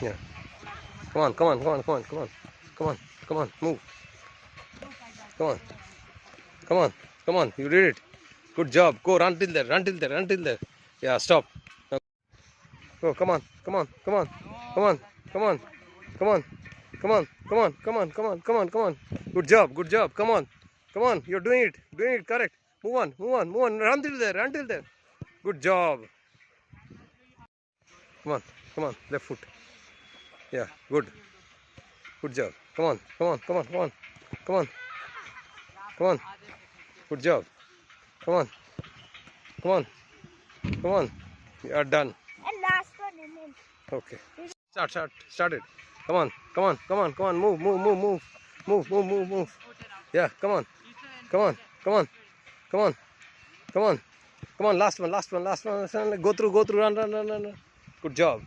Yeah. Come on, come on, come on, come on, come on, come on, come on, move. Come on, come on, come on. You did it. Good job. Go, run till there, run till there, run till there. Yeah, stop. Now go, come on, come on, come on, come on, come on, come on, come on, come on, come on, come on, come on, come on. Good job, good job. Come on, come on. You're doing it correct. Move on, move on, move on. Run till there, run till there. Good job. Come on, left foot. Yeah, good. Good job. Come on, come on, come on, come on, come on, come on. Good job. Come on, come on, come on. You are done. And last one, and then. Okay. Start it. Come on, come on, come on, come on. Move, move, move, move, move, move, move, move. Yeah, come on, come on, come on, come on, come on, come on. Last one, last one, last one. Go through, run, run, run, run. Run. Good job.